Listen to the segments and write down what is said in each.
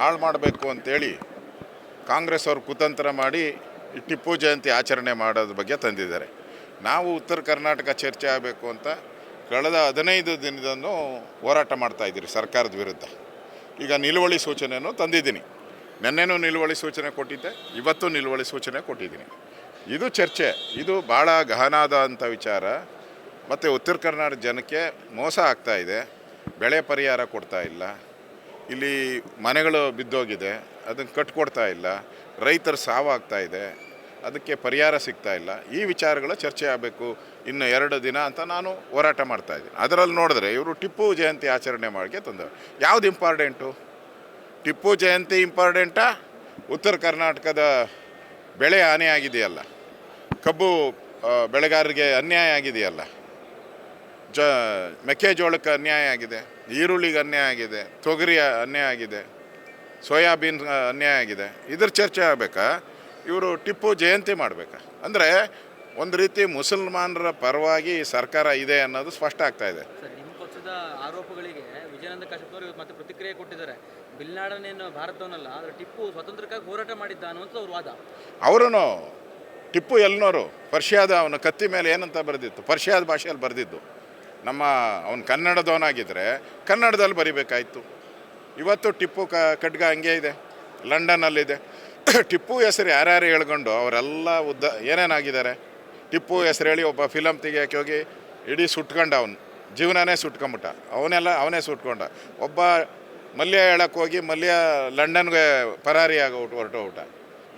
ಹಾಳು ಮಾಡಬೇಕು ಅಂತೇಳಿ ಕಾಂಗ್ರೆಸ್ ಅವರು ಕುತಂತ್ರ ಮಾಡಿ ಈ ಟಿಪ್ಪು ಜಯಂತಿ ಆಚರಣೆ ಮಾಡೋದ್ರ ಬಗ್ಗೆ ತಂದಿದ್ದಾರೆ. ನಾವು ಉತ್ತರ ಕರ್ನಾಟಕ ಚರ್ಚೆ ಆಗಬೇಕು ಅಂತ ಕಳೆದ 15 ದಿನದಂದು ಹೋರಾಟ ಮಾಡ್ತಾಯಿದ್ದೀರಿ ಸರ್ಕಾರದ ವಿರುದ್ಧ. ಈಗ ನಿಲುವಳಿ ಸೂಚನೆಯನ್ನು ತಂದಿದ್ದೀನಿ. ನೆನ್ನೆನೂ ನಿಲುವಳಿ ಸೂಚನೆ ಕೊಟ್ಟಿದ್ದೆ, ಇವತ್ತು ನಿಲುವಳಿ ಸೂಚನೆ ಕೊಟ್ಟಿದ್ದೀನಿ. ಇದು ಚರ್ಚೆ, ಇದು ಭಾಳ ಗಹನಾದಂಥ ವಿಚಾರ. ಮತ್ತು ಉತ್ತರ ಕರ್ನಾಟಕ ಜನಕ್ಕೆ ಮೋಸ ಆಗ್ತಾಯಿದೆ. ಬೆಳೆ ಪರಿಹಾರ ಕೊಡ್ತಾ ಇಲ್ಲ, ಇಲ್ಲಿ ಮನೆಗಳು ಬಿದ್ದೋಗಿದೆ, ಅದನ್ನು ಕಟ್ಕೊಡ್ತಾ ಇಲ್ಲ, ರೈತರ ಸಾವಾಗ್ತಾಯಿದೆ, ಅದಕ್ಕೆ ಪರಿಹಾರ ಸಿಗ್ತಾ ಇಲ್ಲ. ಈ ವಿಚಾರಗಳ ಚರ್ಚೆ ಆಗಬೇಕು ಇನ್ನು 2 ದಿನ ಅಂತ ನಾನು ಹೋರಾಟ ಮಾಡ್ತಾಯಿದ್ದೀನಿ. ಅದರಲ್ಲಿ ನೋಡಿದ್ರೆ ಇವರು ಟಿಪ್ಪು ಜಯಂತಿ ಆಚರಣೆ ಮಾಡೋಕ್ಕೆ ತಂದವರು. ಯಾವುದು ಇಂಪಾರ್ಟೆಂಟು? ಟಿಪ್ಪು ಜಯಂತಿ ಇಂಪಾರ್ಟೆಂಟಾ? ಉತ್ತರ ಕರ್ನಾಟಕದ ಬೆಳೆ ಹಾನಿ ಆಗಿದೆಯಲ್ಲ, ಕಬ್ಬು ಬೆಳೆಗಾರರಿಗೆ ಅನ್ಯಾಯ ಆಗಿದೆಯಲ್ಲ, ಮೆಕ್ಕೆಜೋಳಕ್ಕೆ ಅನ್ಯಾಯ ಆಗಿದೆ, ಈರುಳ್ಳಿಗೆ ಅನ್ಯಾಯ ಆಗಿದೆ, ತೊಗರಿ ಅನ್ಯಾಯ ಆಗಿದೆ, ಸೋಯಾಬೀನ್ ಅನ್ಯಾಯ ಆಗಿದೆ. ಇದ್ರ ಚರ್ಚೆ ಆಗಬೇಕಾ? ಇವರು ಟಿಪ್ಪು ಜಯಂತಿ ಮಾಡಬೇಕಾ? ಅಂದರೆ ಒಂದು ರೀತಿ ಮುಸಲ್ಮಾನರ ಪರವಾಗಿ ಸರ್ಕಾರ ಇದೆ ಅನ್ನೋದು ಸ್ಪಷ್ಟ ಆಗ್ತಾ ಇದೆ. ನಿಮ್ಮ ಪಕ್ಷದ ಆರೋಪಗಳಿಗೆ ವಿಜಯಾನಂದ ಕಾಶ್ಯಪ್ ಅವರು ಮತ್ತೆ ಪ್ರತಿಕ್ರಿಯೆ ಕೊಟ್ಟಿದ್ದಾರೆ. ಬಿಲ್ನಾಡನೇನು ಭಾರತವನ್ನಲ್ಲ, ಆದರೆ ಟಿಪ್ಪು ಸ್ವತಂತ್ರಕ್ಕಾಗಿ ಹೋರಾಟ ಮಾಡಿದ್ದ ಅನ್ನುವಂಥ ಅವ್ರ ವಾದ. ಅವರೂ ಟಿಪ್ಪು ಎಲ್ನೋರು ಪರ್ಷಿಯಾದ ಅವನ ಕತ್ತಿ ಮೇಲೆ ಏನಂತ ಬರೆದಿತ್ತು, ಪರ್ಷಿಯಾದ ಭಾಷೆಯಲ್ಲಿ ಬರೆದಿದ್ದು. ಅವನು ಕನ್ನಡದವನಾಗಿದ್ದರೆ ಕನ್ನಡದಲ್ಲಿ ಬರಿಬೇಕಾಯಿತು. ಇವತ್ತು ಟಿಪ್ಪು ಖಡ್ಗ ಹಂಗೆ ಇದೆ, ಲಂಡನ್ನಲ್ಲಿದೆ. ಟಿಪ್ಪು ಹೆಸರು ಯಾರ್ಯಾರು ಹೇಳ್ಕೊಂಡು ಅವರೆಲ್ಲ ಏನೇನಾಗಿದ್ದಾರೆ. ಟಿಪ್ಪು ಹೆಸರು ಹೇಳಿ ಒಬ್ಬ ಫಿಲಮ್ ತೆಗಿಯೋಕೆ ಹೋಗಿ ಇಡೀ ಸುಟ್ಕೊಂಡ, ಅವನು ಜೀವನನೇ ಸುಟ್ಕೊಂಬಿಟ್ಟ, ಅವನೇ ಸುಟ್ಕೊಂಡ. ಒಬ್ಬ ಮಲ್ಯ ಹೇಳಕ್ಕೆ ಹೋಗಿ ಮಲ್ಯ ಲಂಡನ್ಗೆ ಪರಾರಿಯಾಗಿ ಹೊರಟೋಗ್ಬಿಟ್ಟ.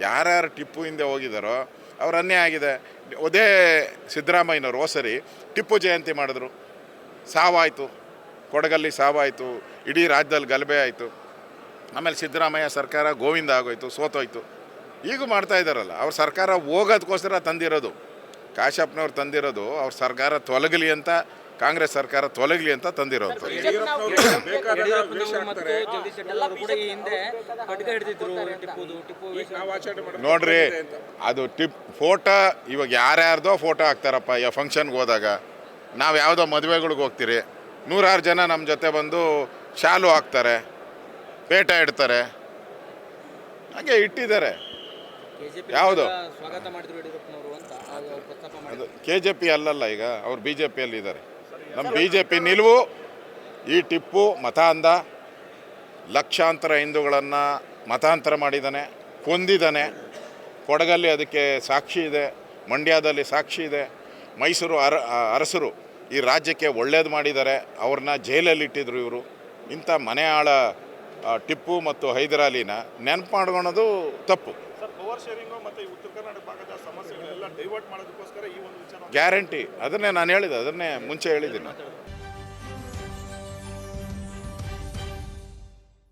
ಯಾರ್ಯಾರು ಟಿಪ್ಪು ಹಿಂದೆ ಹೋಗಿದ್ದಾರೋ ಅವ್ರು ಅನ್ಯಾಯ ಆಗಿದೆ. ಅದೇ ಸಿದ್ದರಾಮಯ್ಯನವ್ರು ಹೋಸರಿ ಟಿಪ್ಪು ಜಯಂತಿ ಮಾಡಿದ್ರು, ಸಾವಾಯಿತು, ಕೊಡಗಲ್ಲಿ ಸಾವಾಯಿತು, ಇಡೀ ರಾಜ್ಯದಲ್ಲಿ ಗಲಭೆ ಆಯಿತು. ಆಮೇಲೆ ಸಿದ್ದರಾಮಯ್ಯ ಸರ್ಕಾರ ಗೋವಿಂದ ಆಗೋಯ್ತು, ಸೋತೋಯ್ತು. ಈಗ ಮಾಡ್ತಾ ಇದ್ದಾರಲ್ಲ, ಅವ್ರ ಸರ್ಕಾರ ಹೋಗೋದಕ್ಕೋಸ್ಕರ ತಂದಿರೋದು. ಕಾಶ್ಯಪ್ನವ್ರು ತಂದಿರೋದು ಅವ್ರ ಸರ್ಕಾರ ತೊಲಗಲಿ ಅಂತ, ಕಾಂಗ್ರೆಸ್ ಸರ್ಕಾರ ತೊಲಗಲಿ ಅಂತ ತಂದಿರೋದು. ನೋಡ್ರಿ, ಅದು ಫೋಟೋ ಇವಾಗ ಯಾರ್ಯಾರ್ದೋ ಫೋಟೋ ಹಾಕ್ತಾರಪ್ಪ. ಫಂಕ್ಷನ್ಗೆ ಹೋದಾಗ ನಾವು ಯಾವುದೋ ಮದುವೆಗಳಿಗೆ ಹೋಗ್ತೀರಿ, 100 ಜನ ನಮ್ಮ ಜೊತೆ ಬಂದು ಶಾಲು ಹಾಕ್ತಾರೆ, ಪೇಟ ಇಡ್ತಾರೆ, ಹಾಗೆ ಇಟ್ಟಿದ್ದಾರೆ. ಯಾವುದು ಅದು KJP ಅಲ್ಲಲ್ಲ, ಈಗ ಅವ್ರು BJPಯಲ್ಲಿ ಇದ್ದಾರೆ. ನಮ್ಮ BJP ನಿಲುವು ಈ ಟಿಪ್ಪು ಮತ ಅಂದ, ಲಕ್ಷಾಂತರ ಹಿಂದೂಗಳನ್ನು ಮತಾಂತರ ಮಾಡಿದ್ದಾನೆ, ಕೊಂದಿದ್ದಾನೆ. ಕೊಡಗಲ್ಲಿ ಅದಕ್ಕೆ ಸಾಕ್ಷಿ ಇದೆ, ಮಂಡ್ಯದಲ್ಲಿ ಸಾಕ್ಷಿ ಇದೆ. ಮೈಸೂರು ಅರಸರು ಈ ರಾಜ್ಯಕ್ಕೆ ಒಳ್ಳೇದು ಮಾಡಿದ್ದಾರೆ, ಅವ್ರನ್ನ ಜೈಲಲ್ಲಿ ಇಟ್ಟಿದ್ರು ಇವರು. ಇಂಥ ಮನೆ ಆಳ ಟಿಪ್ಪು ಮತ್ತು ಹೈದರಾಲಿನ ನೆನಪು ಮಾಡ್ಕೊಳೋದು ತಪ್ಪು. ಗ್ಯಾರಂಟಿ, ಅದನ್ನೇ ನಾನು ಹೇಳಿದೆ, ಅದನ್ನೇ ಮುಂಚೆ ಹೇಳಿದ್ದೀನಿ.